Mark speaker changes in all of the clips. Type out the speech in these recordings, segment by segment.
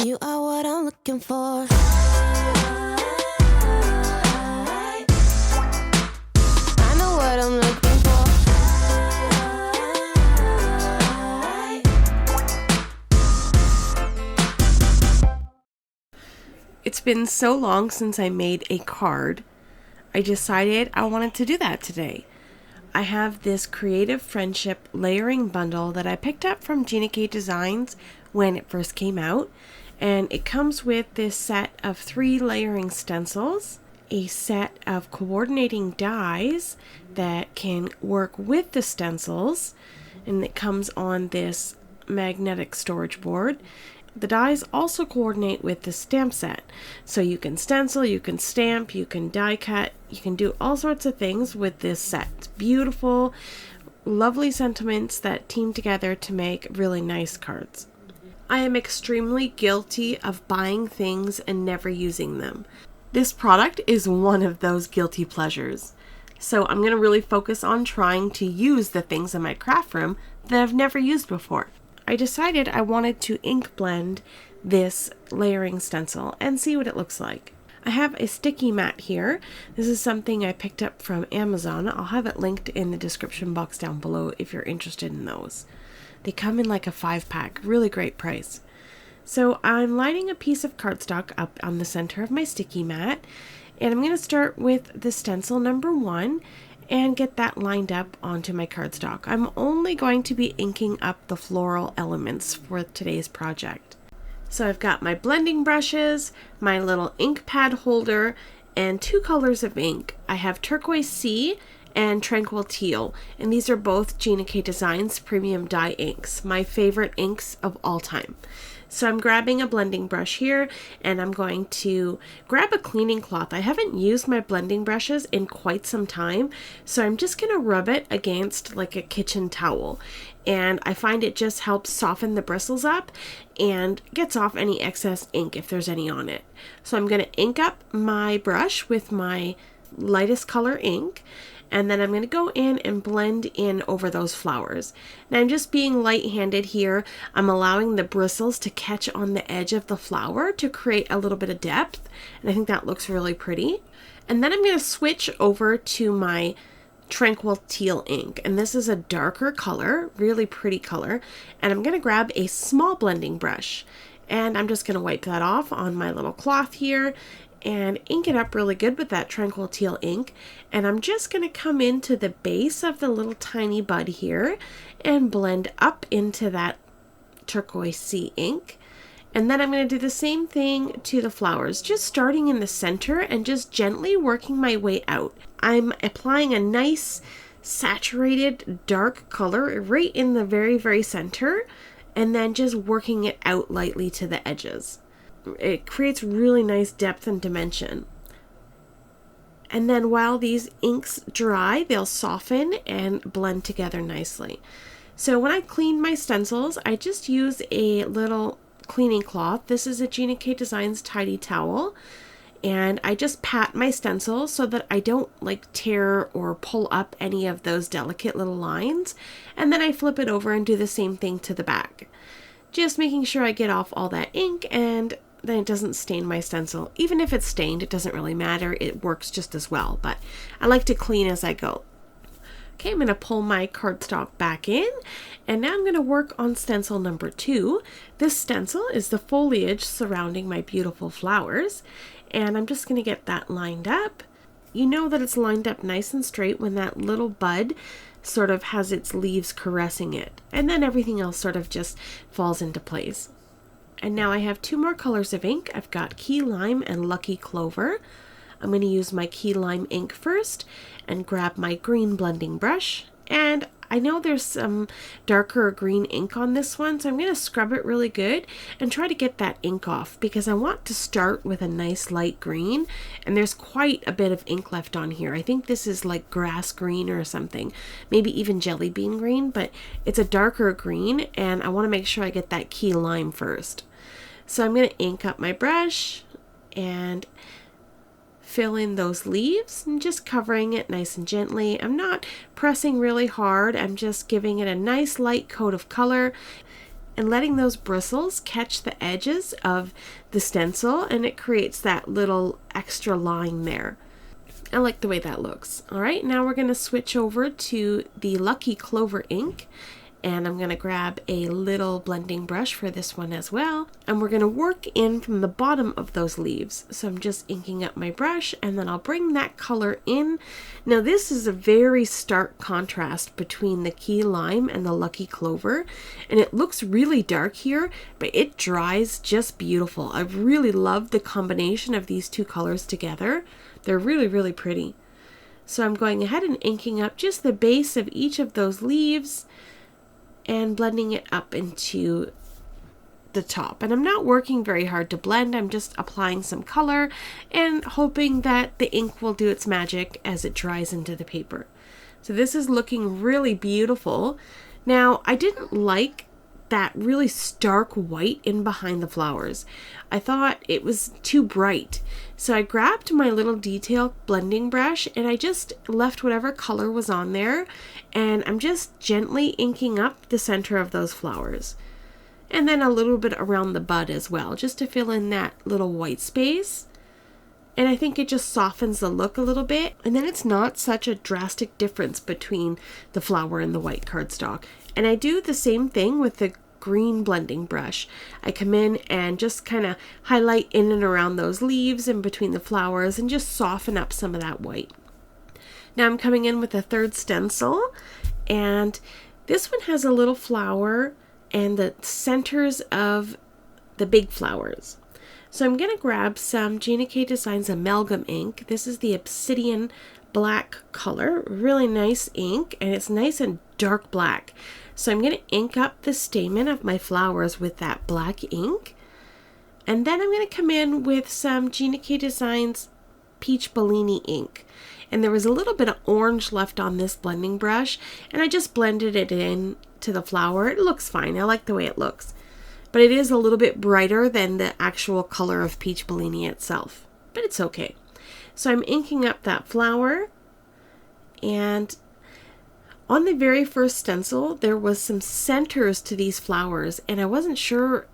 Speaker 1: You are what I'm looking for. I know what I'm looking for.
Speaker 2: It's been so long since I made a card. I decided I wanted to do that today. I have this creative friendship layering bundle that I picked up from jennycarddesigns when it first came out. And it comes with this set of 3 layering stencils, a set of coordinating dies that can work with the stencils, and it comes on this magnetic storage board. The dies also coordinate with the stamp set. So you can stencil, you can stamp, you can die cut, you can do all sorts of things with this set. It's beautiful, lovely sentiments that team together to make really nice cards. I am extremely guilty of buying things and never using them. This product is one of those guilty pleasures. So I'm going to really focus on trying to use the things in my craft room that I've never used before. I decided I wanted to ink blend this layering stencil and see what it looks like. I have a sticky mat here. This is something I picked up from Amazon. I'll have it linked in the description box down below if you're interested in those. They come in like a 5-pack, really great price. So I'm lining a piece of cardstock up on the center of my sticky mat, and I'm going to start with the stencil number 1 and get that lined up onto my cardstock. I'm only going to be inking up the floral elements for today's project. So I've got my blending brushes, my little ink pad holder, and 2 colors of ink. I have Turquoise Sea and Tranquil Teal, and these are both jennycarddesigns premium dye inks, my favorite inks of all time. So I'm grabbing a blending brush here, and I'm going to grab a cleaning cloth. I haven't used my blending brushes in quite some time, so I'm just going to rub it against like a kitchen towel, and I find it just helps soften the bristles up and gets off any excess ink if there's any on it. So I'm going to ink up my brush with my lightest color ink, and then I'm going to go in and blend in over those flowers. Now I'm just being light-handed here. I'm allowing the bristles to catch on the edge of the flower to create a little bit of depth, and I think that looks really pretty. And then I'm going to switch over to my Tranquil Teal ink, and this is a darker color, really pretty color, and I'm going to grab a small blending brush, and I'm just going to wipe that off on my little cloth here and ink it up really good with that Tranquil Teal ink. And I'm just going to come into the base of the little tiny bud here and blend up into that Turquoise Sea ink. And then I'm going to do the same thing to the flowers, just starting in the center and just gently working my way out. I'm applying a nice saturated dark color right in the very, very center, and then just working it out lightly to the edges. It creates really nice depth and dimension. And then while these inks dry, they'll soften and blend together nicely. So when I clean my stencils, I just use a little cleaning cloth. This is a jennycarddesigns Tidy Towel. And I just pat my stencils so that I don't like tear or pull up any of those delicate little lines. And then I flip it over and do the same thing to the back. Just making sure I get off all that ink and then it doesn't stain my stencil. Even if it's stained, it doesn't really matter. It works just as well, but I like to clean as I go. Okay, I'm going to pull my cardstock back in, and now I'm going to work on stencil number 2. This stencil is the foliage surrounding my beautiful flowers, and I'm just going to get that lined up. You know that it's lined up nice and straight when that little bud sort of has its leaves caressing it, and then everything else sort of just falls into place. And now I have 2 more colors of ink. I've got Key Lime and Lucky Clover. I'm going to use my Key Lime ink first and grab my green blending brush. And I know there's some darker green ink on this one, so I'm going to scrub it really good and try to get that ink off because I want to start with a nice light green, and there's quite a bit of ink left on here. I think this is like grass green or something, maybe even jelly bean green, but it's a darker green, and I want to make sure I get that key lime first. So I'm going to ink up my brush and fill in those leaves and just covering it nice and gently. I'm not pressing really hard. I'm just giving it a nice light coat of color. and letting those bristles catch the edges of the stencil, and it creates that little extra line there. I like the way that looks. All right, now we're going to switch over to the Lucky Clover ink, and I'm going to grab a little blending brush for this one as well, and we're going to work in from the bottom of those leaves. So I'm just inking up my brush, and then I'll bring that color in. Now this is a very stark contrast between the Key Lime and the Lucky Clover, and it looks really dark here, but it dries just beautiful. I really love the combination of these two colors together. They're really, really pretty. So I'm going ahead and inking up just the base of each of those leaves and blending it up into the top. And I'm not working very hard to blend. I'm just applying some color and hoping that the ink will do its magic as it dries into the paper. So this is looking really beautiful. Now, I didn't like that really stark white in behind the flowers. I thought it was too bright. So I grabbed my little detail blending brush and I just left whatever color was on there, and I'm just gently inking up the center of those flowers. And then a little bit around the bud as well, just to fill in that little white space. And I think it just softens the look a little bit, and then it's not such a drastic difference between the flower and the white cardstock. And I do the same thing with the green blending brush. I come in and just kind of highlight in and around those leaves and between the flowers and just soften up some of that white. Now I'm coming in with a third stencil, and this one has a little flower and the centers of the big flowers. So I'm going to grab some JennyCarddesigns amalgam ink. This is the Obsidian black color, really nice ink, and it's nice and dark black. So I'm going to ink up the stamen of my flowers with that black ink. And then I'm going to come in with some JennyCarddesigns Peach Bellini ink. And there was a little bit of orange left on this blending brush, and I just blended it in to the flower. It looks fine. I like the way it looks. But it is a little bit brighter than the actual color of Peach Bellini itself. But it's okay. So I'm inking up that flower, and on the very first stencil there was some centers to these flowers, and I wasn't sure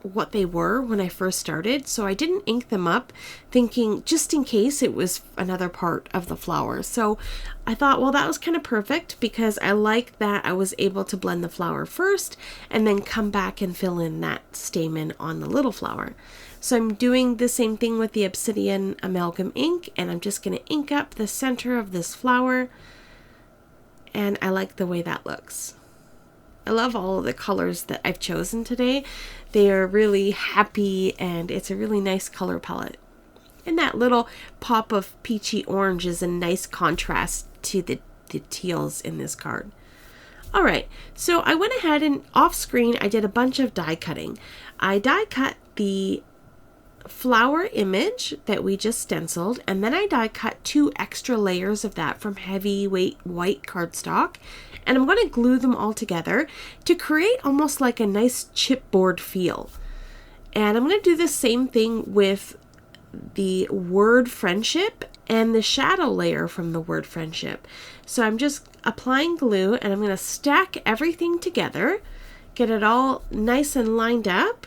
Speaker 2: what they were when I first started, so I didn't ink them up, thinking just in case it was another part of the flower. So I thought, well, that was kind of perfect, because I like that I was able to blend the flower first and then come back and fill in that stamen on the little flower. So I'm doing the same thing with the Obsidian amalgam ink, and I'm just going to ink up the center of this flower, and I like the way that looks. I love all of the colors that I've chosen today. They are really happy, and it's a really nice color palette. And that little pop of peachy orange is a nice contrast to the teals in this card. All right, so I went ahead and off screen I did a bunch of die cutting. I die cut the flower image that we just stenciled, and then I die cut 2 extra layers of that from heavyweight white cardstock, and I'm going to glue them all together to create almost like a nice chipboard feel. And I'm going to do the same thing with the word friendship and the shadow layer from the word friendship. So I'm just applying glue, and I'm going to stack everything together, get it all nice and lined up,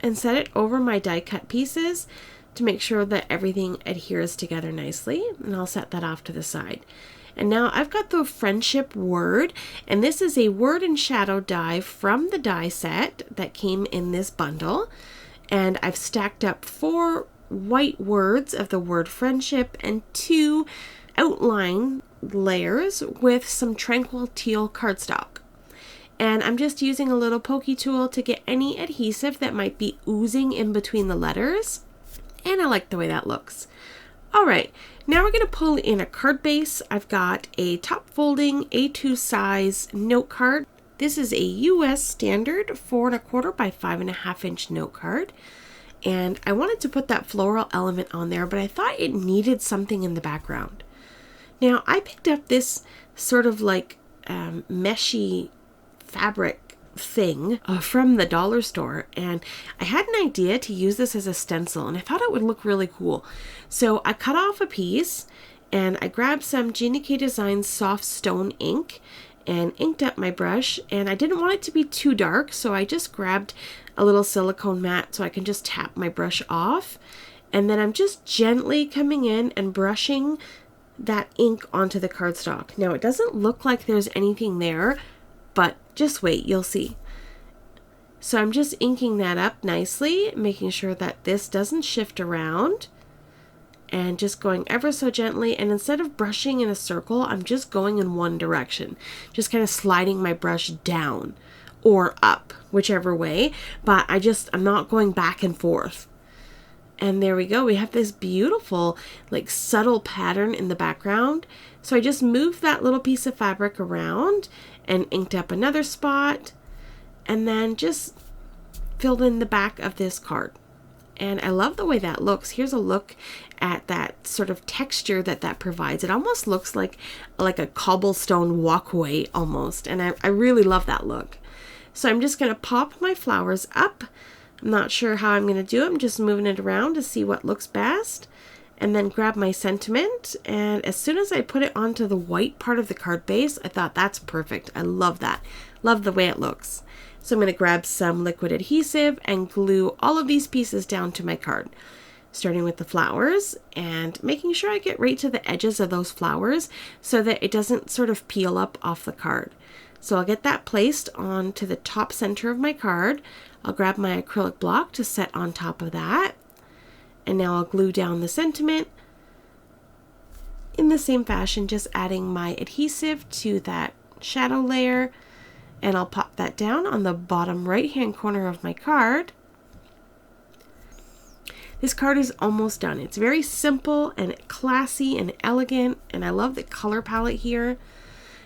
Speaker 2: and set it over my die cut pieces to make sure that everything adheres together nicely, and I'll set that off to the side. And now I've got the friendship word, and this is a word and shadow die from the die set that came in this bundle, and I've stacked up 4 white words of the word friendship and 2 outline layers with some tranquil teal cardstock. And I'm just using a little pokey tool to get any adhesive that might be oozing in between the letters. And I like the way that looks. All right, now we're going to pull in a card base. I've got a top folding A2 size note card. This is a US standard 4 1/4 by 5 1/2 inch note card. And I wanted to put that floral element on there, but I thought it needed something in the background. Now I picked up this sort of like meshy fabric thing from the dollar store, and I had an idea to use this as a stencil, and I thought it would look really cool. So I cut off a piece, and I grabbed some JennyCarddesigns soft stone ink, and inked up my brush, and I didn't want it to be too dark, so I just grabbed a little silicone mat so I can just tap my brush off, and then I'm just gently coming in and brushing that ink onto the cardstock. Now it doesn't look like there's anything there, but just wait, you'll see. So I'm just inking that up nicely, making sure that this doesn't shift around, and just going ever so gently. And instead of brushing in a circle, I'm just going in one direction, just kind of sliding my brush down or up, whichever way, but I'm not going back and forth. And there we go. We have this beautiful, like, subtle pattern in the background. So I just moved that little piece of fabric around and inked up another spot, and then just filled in the back of this card. And I love the way that looks. Here's a look at that sort of texture that provides. It almost looks like a cobblestone walkway almost. And I really love that look. So I'm just going to pop my flowers up. I'm not sure how I'm going to do it. I'm just moving it around to see what looks best. And then grab my sentiment. And as soon as I put it onto the white part of the card base, I thought that's perfect. I love that. Love the way it looks. So I'm going to grab some liquid adhesive and glue all of these pieces down to my card. Starting with the flowers and making sure I get right to the edges of those flowers so that it doesn't sort of peel up off the card. So I'll get that placed onto the top center of my card. I'll grab my acrylic block to set on top of that. And now I'll glue down the sentiment in the same fashion, just adding my adhesive to that shadow layer. And I'll pop that down on the bottom right hand corner of my card. This card is almost done. It's very simple and classy and elegant, and I love the color palette here.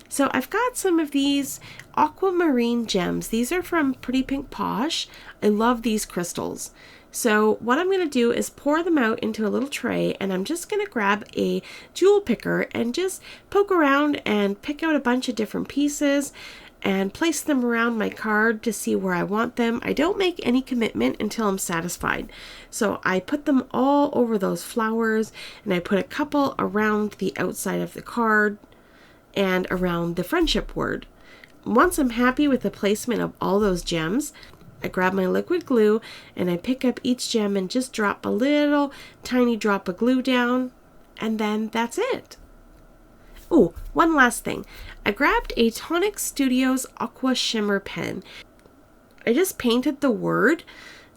Speaker 2: So I've got some of these aquamarine gems. These are from Pretty Pink Posh. I love these crystals. So what I'm going to do is pour them out into a little tray, and I'm just going to grab a jewel picker and just poke around and pick out a bunch of different pieces and place them around my card to see where I want them. I don't make any commitment until I'm satisfied. So I put them all over those flowers, and I put a couple around the outside of the card and around the friendship word. Once I'm happy with the placement of all those gems, I grab my liquid glue and I pick up each gem and just drop a little tiny drop of glue down, and then that's it. Oh, one last thing. I grabbed a Tonic Studios Aqua Shimmer pen. I just painted the word,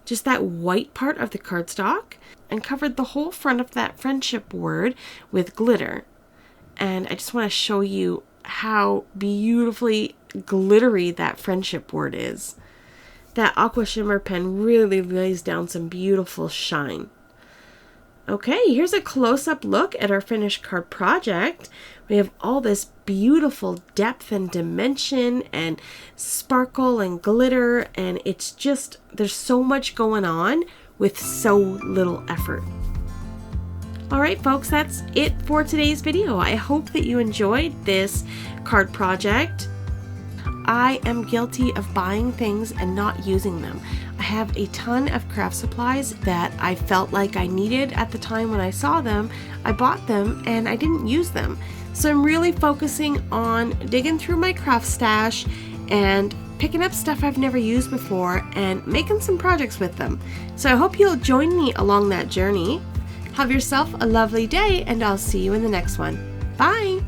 Speaker 2: just that white part of the cardstock, and covered the whole front of that friendship word with glitter. And I just want to show you how beautifully glittery that friendship word is. That Aqua Shimmer pen really lays down some beautiful shine. Okay, here's a close-up look at our finished card project. We have all this beautiful depth and dimension and sparkle and glitter, and it's just, there's so much going on with so little effort. Alright folks, that's it for today's video. I hope that you enjoyed this card project. I am guilty of buying things and not using them. I have a ton of craft supplies that I felt like I needed at the time when I saw them. I bought them and I didn't use them. So I'm really focusing on digging through my craft stash and picking up stuff I've never used before and making some projects with them. So I hope you'll join me along that journey. Have yourself a lovely day, and I'll see you in the next one. Bye!